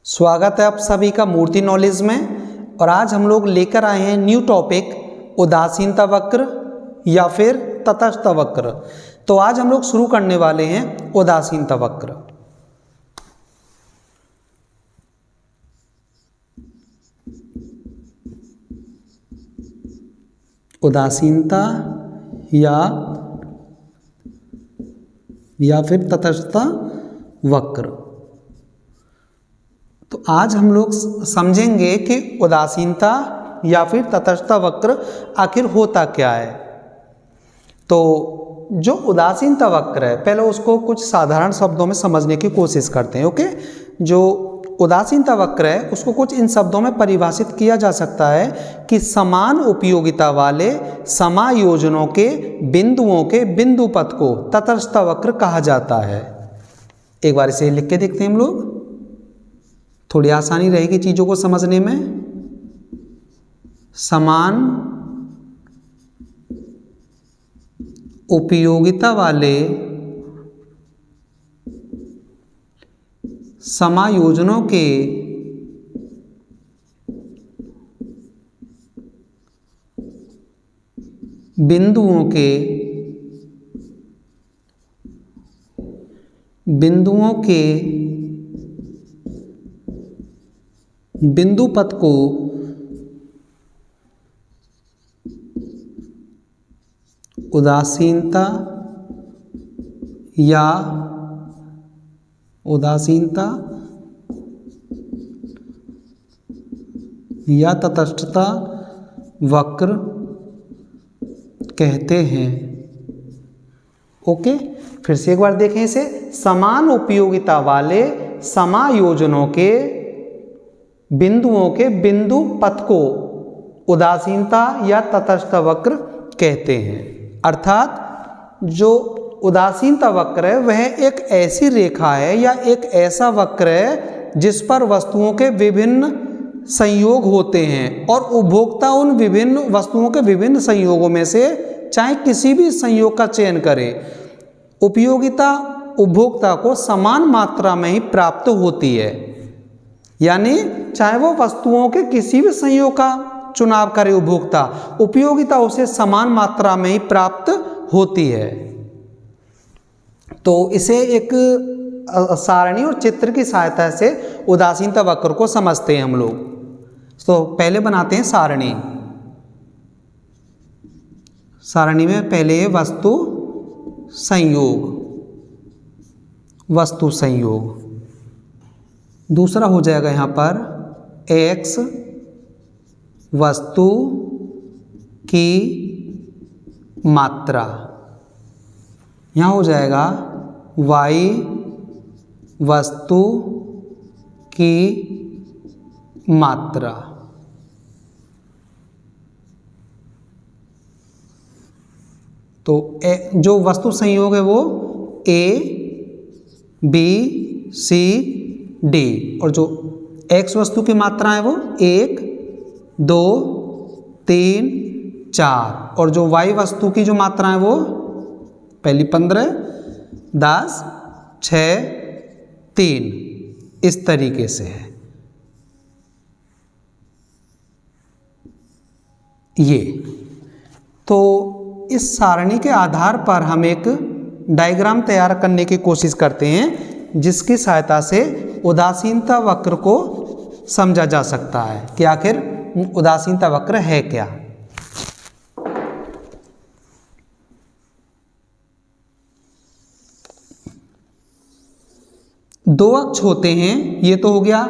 स्वागत है आप सभी का मूर्ति नॉलेज में। और आज हम लोग लेकर आए हैं न्यू टॉपिक उदासीनता वक्र या फिर तटस्थ वक्र। तो आज हम लोग शुरू करने वाले हैं उदासीनता वक्र। उदासीनता या फिर तटस्थ वक्र। तो आज हम लोग समझेंगे कि उदासीनता या फिर तटस्थ वक्र आखिर होता क्या है। तो जो उदासीनता वक्र है, पहले उसको कुछ साधारण शब्दों में समझने की कोशिश करते हैं। ओके, जो उदासीनता वक्र है उसको कुछ इन शब्दों में परिभाषित किया जा सकता है कि समान उपयोगिता वाले समायोजनों के बिंदुओं के बिंदु पथ को तटस्थ वक्र कहा जाता है। एक बार इसे लिख के देखते हैं हम लोग, थोड़ी आसानी रहेगी चीजों को समझने में। समान उपयोगिता वाले समायोजनों के बिंदुओं के बिंदु पथ को उदासीनता या तटस्थता वक्र कहते हैं। ओके, फिर से एक बार देखें इसे। समान उपयोगिता वाले समायोजनों के बिंदुओं के बिंदु पथ को उदासीनता या तटस्थ वक्र कहते हैं। अर्थात जो उदासीनता वक्र है वह एक ऐसी रेखा है या एक ऐसा वक्र है जिस पर वस्तुओं के विभिन्न संयोग होते हैं और उपभोक्ता उन विभिन्न वस्तुओं के विभिन्न संयोगों में से चाहे किसी भी संयोग का चयन करे, उपयोगिता उपभोक्ता को समान मात्रा में ही प्राप्त होती है। यानी चाहे वो वस्तुओं के किसी भी संयोग का चुनाव करे उपभोक्ता, उपयोगिता उसे समान मात्रा में ही प्राप्त होती है। तो इसे एक सारणी और चित्र की सहायता से उदासीनता वक्र को समझते हैं हम लोग। तो पहले बनाते हैं सारणी। सारणी में पहले है वस्तु संयोग। दूसरा हो जाएगा यहाँ पर x वस्तु की मात्रा। यहाँ हो जाएगा y वस्तु की मात्रा। तो जो वस्तु संयोग है वो A B C D, और जो x वस्तु की मात्रा है वो 1 2 3 4, और जो y वस्तु की जो मात्रा है वो पहली 15 10 6 3 इस तरीके से है ये। तो इस सारणी के आधार पर हम एक डायग्राम तैयार करने की कोशिश करते हैं जिसकी सहायता से उदासीनता वक्र को समझा जा सकता है कि आखिर उदासीनता वक्र है क्या। दो अक्ष होते हैं, ये तो हो गया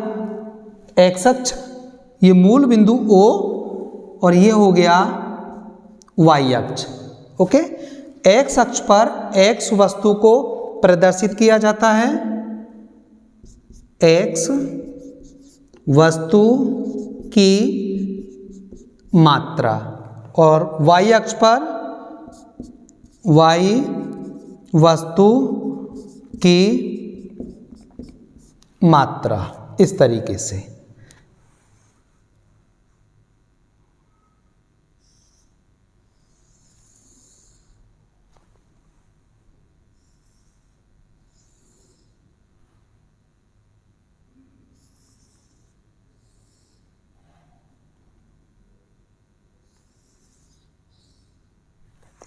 x अक्ष, ये मूल बिंदु O, और ये हो गया y अक्ष। ओके, x अक्ष पर x वस्तु को प्रदर्शित किया जाता है, x वस्तु की मात्रा, और y अक्ष पर y वस्तु की मात्रा, इस तरीके से।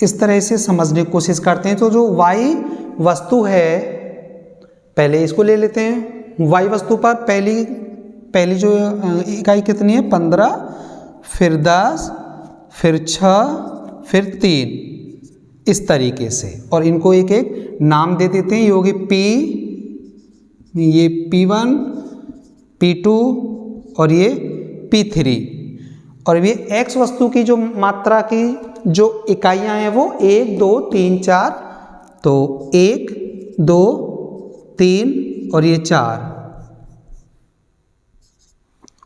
इस तरह से समझने की कोशिश करते हैं। तो जो y वस्तु है, पहले इसको ले लेते हैं। y वस्तु पर पहली जो इकाई कितनी है, 15, फिर 10, फिर 6, फिर 3, इस तरीके से। और इनको एक एक नाम दे देते हैं। ये होगी P, ये P1, P2 और ये P3। और ये x वस्तु की जो मात्रा की जो इकाइयाँ हैं वो 1, 2, 3, 4, तो 1, 2, 3 और ये 4,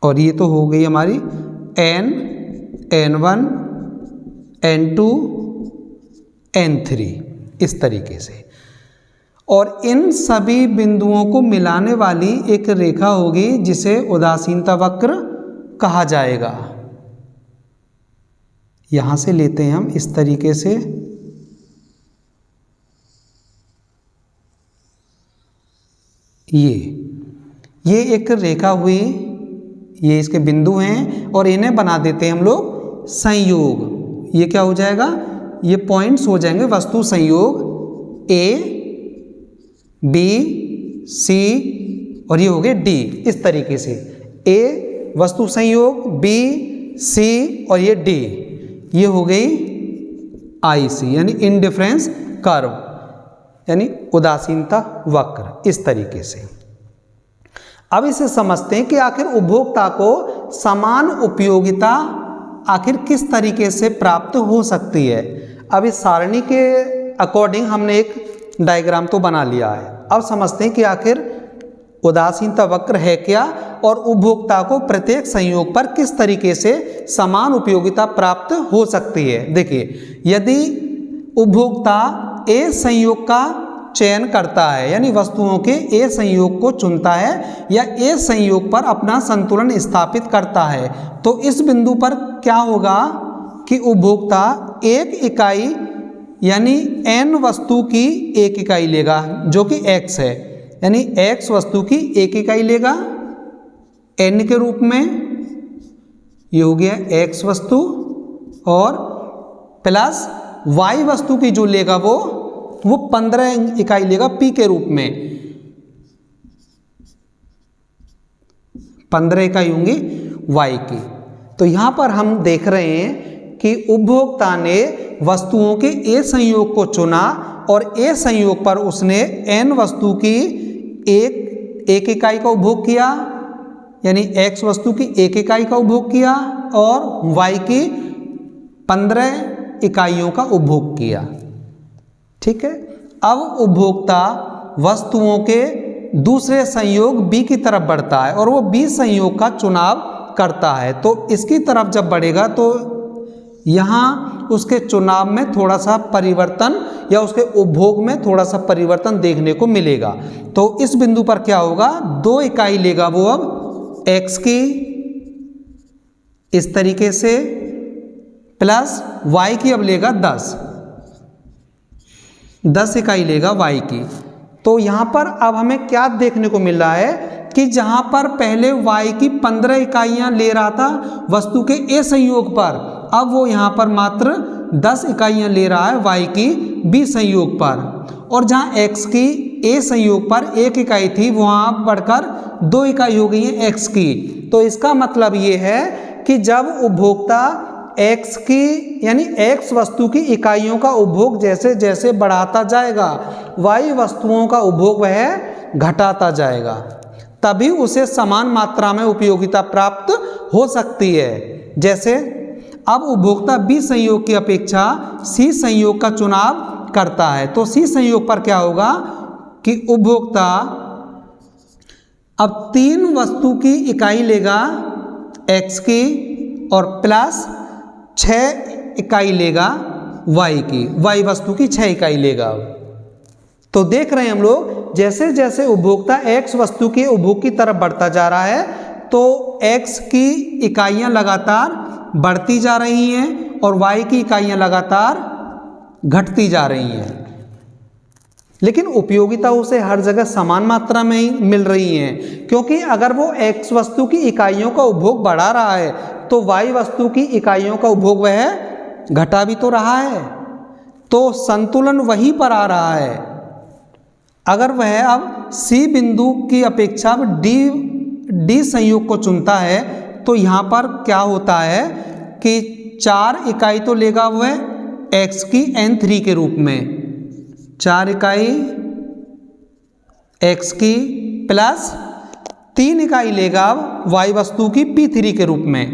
और ये तो हो गई हमारी n, n1, n2, n3, इस तरीके से। और इन सभी बिंदुओं को मिलाने वाली एक रेखा होगी जिसे उदासीनता वक्र कहा जाएगा। यहां से लेते हैं हम इस तरीके से, ये एक रेखा हुई, ये इसके बिंदु हैं और इन्हें बना देते हैं हम लोग संयोग। ये क्या हो जाएगा, ये पॉइंट्स हो जाएंगे वस्तु संयोग A, B, C और ये हो गए D, इस तरीके से। A वस्तु संयोग, B, C और ये D, ये हो गई IC यानी इनडिफरेंस कर्व, यानी उदासीनता वक्र, इस तरीके से। अब इसे समझते हैं कि आखिर उपभोक्ता को समान उपयोगिता आखिर किस तरीके से प्राप्त हो सकती है। अब इस सारणी के अकॉर्डिंग हमने एक डायग्राम तो बना लिया है। अब समझते हैं कि आखिर उदासीनता वक्र है क्या और उपभोक्ता को प्रत्येक संयोग पर किस तरीके से समान उपयोगिता प्राप्त हो सकती है। देखिए, यदि उपभोक्ता ए संयोग का चयन करता है, यानी वस्तुओं के ए संयोग को चुनता है या ए संयोग पर अपना संतुलन स्थापित करता है, तो इस बिंदु पर क्या होगा कि उपभोक्ता एक इकाई यानी n वस्तु की एक इकाई लेगा जो कि x है, यानी x वस्तु की एक इकाई लेगा n के रूप में, ये हो गया x वस्तु, और प्लस y वस्तु की जो लेगा वो 15 इकाई लेगा p के रूप में, 15 इकाई होंगी y की। तो यहां पर हम देख रहे हैं कि उपभोक्ता ने वस्तुओं के ए संयोग को चुना और ए संयोग पर उसने n वस्तु की एक इकाई का उपभोग किया, यानी x वस्तु की एक इकाई का उपभोग किया और y की 15 इकाइयों का उपभोग किया। ठीक है। अब उपभोक्ता वस्तुओं के दूसरे संयोग b की तरफ बढ़ता है और वो b संयोग का चुनाव करता है। तो इसकी तरफ जब बढ़ेगा तो यहाँ उसके चुनाव में थोड़ा सा परिवर्तन या उसके उपभोग में थोड़ा सा परिवर्तन देखने को मिलेगा। तो इस बिंदु पर क्या होगा, 2 इकाई लेगा वो अब x की इस तरीके से, प्लस y की अब लेगा 10 इकाई लेगा y की। तो यहाँ पर अब हमें क्या देखने को मिल रहा है कि जहाँ पर पहले y की 15 इकाइयाँ ले रहा था वस्तु के ए संयोग पर, अब वो यहाँ पर मात्र 10 इकाइयाँ ले रहा है y की b संयोग पर, और जहाँ x की a संयोग पर 1 इकाई थी वहाँ बढ़कर 2 इकाई हो गई है x की। तो इसका मतलब ये है कि जब उपभोक्ता x की यानी x वस्तु की इकाइयों का उपभोग जैसे जैसे बढ़ाता जाएगा, y वस्तुओं का उपभोग वह घटाता जाएगा, तभी उसे समान मात्रा में उपयोगिता प्राप्त हो सकती है। जैसे अब उपभोक्ता B संयोग की अपेक्षा C संयोग का चुनाव करता है, तो C संयोग पर क्या होगा कि उपभोक्ता अब 3 वस्तु की इकाई लेगा x की और प्लस 6 इकाई लेगा y की, y वस्तु की 6 इकाई लेगा। तो देख रहे हैं हम लोग जैसे जैसे उपभोक्ता x वस्तु के उपभोग की तरफ बढ़ता जा रहा है तो x की इकाइयां लगातार बढ़ती जा रही हैं और y की इकाइयां लगातार घटती जा रही हैं, लेकिन उपयोगिता उसे हर जगह समान मात्रा में ही मिल रही है, क्योंकि अगर वो x वस्तु की इकाइयों का उपभोग बढ़ा रहा है तो y वस्तु की इकाइयों का उपभोग वह घटा भी तो रहा है। तो संतुलन वहीं पर आ रहा है। अगर वह अब सी बिंदु की अपेक्षा अब डी संयोग को चुनता है तो यहाँ पर क्या होता है कि 4 इकाई तो लेगा वह x की n3 के रूप में, 4 इकाई x की प्लस 3 इकाई लेगा अब y वस्तु की p3 के रूप में,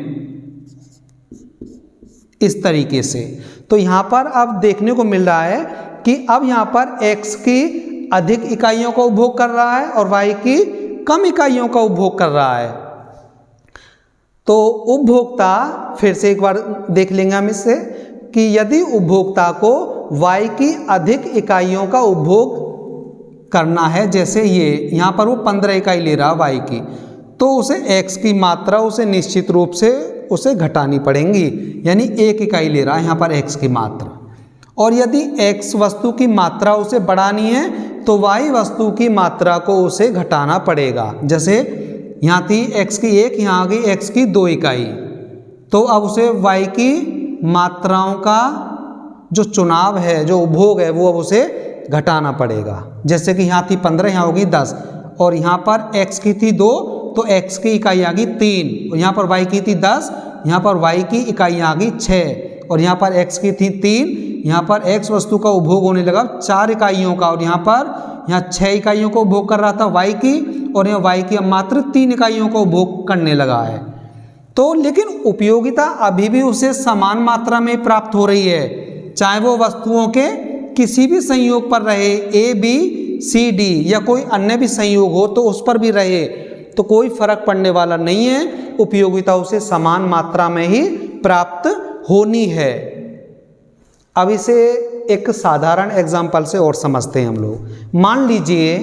इस तरीके से। तो यहाँ पर अब देखने को मिल रहा है कि अब यहाँ पर x की अधिक इकाइयों का उपभोग कर रहा है और y की कम इकाइयों का उपभोग कर रहा है। तो उपभोक्ता, फिर से एक बार देख लेंगे हम इससे, कि यदि उपभोक्ता को y की अधिक इकाइयों का उपभोग करना है, जैसे ये यहाँ पर वो 15 इकाई ले रहा y की, तो उसे x की मात्रा उसे निश्चित रूप से उसे घटानी पड़ेंगी, यानी 1 इकाई ले रहा है यहाँ पर x की मात्रा। और यदि x वस्तु की मात्रा उसे बढ़ानी है तो y वस्तु की मात्रा को उसे घटाना पड़ेगा। जैसे यहाँ थी x की 1, यहाँ आ गई x की 2 इकाई, तो अब उसे y की मात्राओं का जो चुनाव है, जो उपभोग है, वो अब उसे घटाना पड़ेगा। जैसे कि यहाँ थी 15, यहाँ होगी 10, और यहाँ पर x की थी 2, तो x की इकाई आ गई 3, और यहाँ पर y की थी 10, यहाँ पर y की इकाई आ गई 6, और यहाँ पर x की थी 3, यहाँ पर x वस्तु का उपभोग होने लगा 4 इकाइयों का, और यहाँ 6 इकाइयों का उपभोग कर रहा था y की, और यहाँ y की अब मात्र 3 इकाइयों का उपभोग करने लगा है। तो लेकिन उपयोगिता अभी भी उसे समान मात्रा में प्राप्त हो रही है, चाहे वो वस्तुओं के किसी भी संयोग पर रहे, ए बी सी डी या कोई अन्य भी संयोग हो तो उस पर भी रहे, तो कोई फर्क पड़ने वाला नहीं है, उपयोगिता उसे समान मात्रा में ही प्राप्त होनी है। अब इसे एक साधारण एग्जाम्पल से और समझते हैं हम लोग। मान लीजिए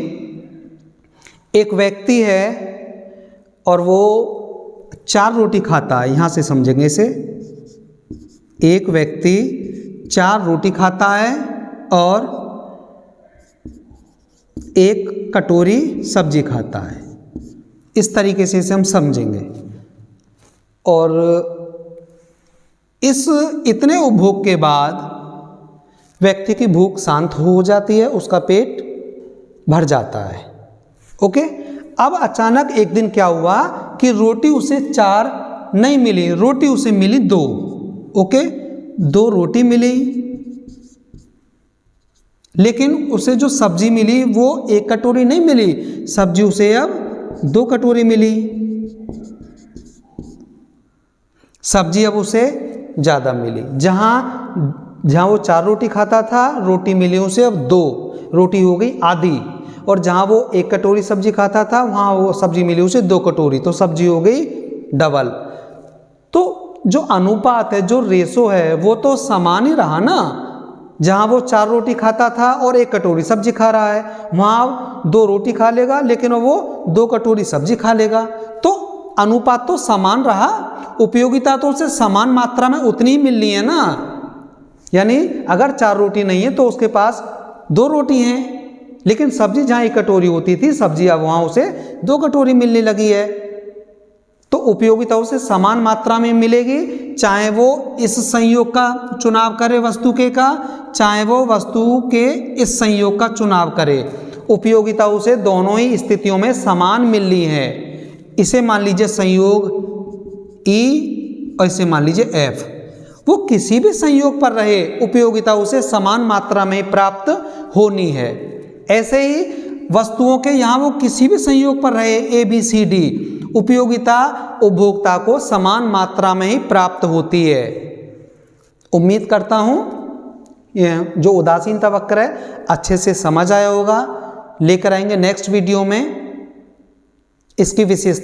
एक व्यक्ति है और वो 4 रोटी खाता है, यहाँ से समझेंगे इसे। एक व्यक्ति 4 रोटी खाता है और 1 कटोरी सब्जी खाता है, इस तरीके से इसे हम समझेंगे। और इस इतने उपभोग के बाद व्यक्ति की भूख शांत हो जाती है, उसका पेट भर जाता है। ओके, अब अचानक एक दिन क्या हुआ कि रोटी उसे 4 नहीं मिली, रोटी उसे मिली 2। ओके, 2 रोटी मिली, लेकिन उसे जो सब्जी मिली वो 1 कटोरी नहीं मिली, सब्जी उसे अब 2 कटोरी मिली, सब्जी अब उसे ज़्यादा मिली। जहाँ वो 4 रोटी खाता था, रोटी मिली उसे अब 2, रोटी हो गई आधी। और जहाँ वो 1 कटोरी सब्जी खाता था, वहाँ वो सब्जी मिली उसे 2 कटोरी, तो सब्जी हो गई डबल। तो जो अनुपात है, जो रेशो है, वो तो समान ही रहा ना। जहाँ वो 4 रोटी खाता था और 1 कटोरी सब्जी खा रहा है, वहाँ 2 रोटी खा लेगा, लेकिन वो 2 कटोरी सब्जी खा लेगा, तो अनुपात तो समान रहा। उपयोगिता तो उसे समान मात्रा में उतनी ही मिलनी है ना। यानी अगर 4 रोटी नहीं है तो उसके पास 2 रोटी हैं, लेकिन सब्जी जहाँ 1 कटोरी होती थी, सब्जी अब वहाँ उसे 2 कटोरी मिलने लगी है। तो उपयोगिता उसे समान मात्रा में मिलेगी, चाहे वो इस संयोग का चुनाव करे वस्तु के का, चाहे वो वस्तु के इस संयोग का चुनाव करे। उपयोगिता उसे दोनों ही स्थितियों में समान मिलनी है। इसे मान लीजिए संयोग E और इसे मान लीजिए F। वो किसी भी संयोग पर रहे, उपयोगिता उसे समान मात्रा में प्राप्त होनी है। ऐसे ही वस्तुओं के यहाँ वो किसी भी संयोग पर रहे, A B C D, उपयोगिता उपभोक्ता को समान मात्रा में ही प्राप्त होती है। उम्मीद करता हूँ यह जो उदासीनता वक्र है अच्छे से समझ आया होगा। लेकर आएंगे नेक्स्ट वीडियो में इसकी विशेषता।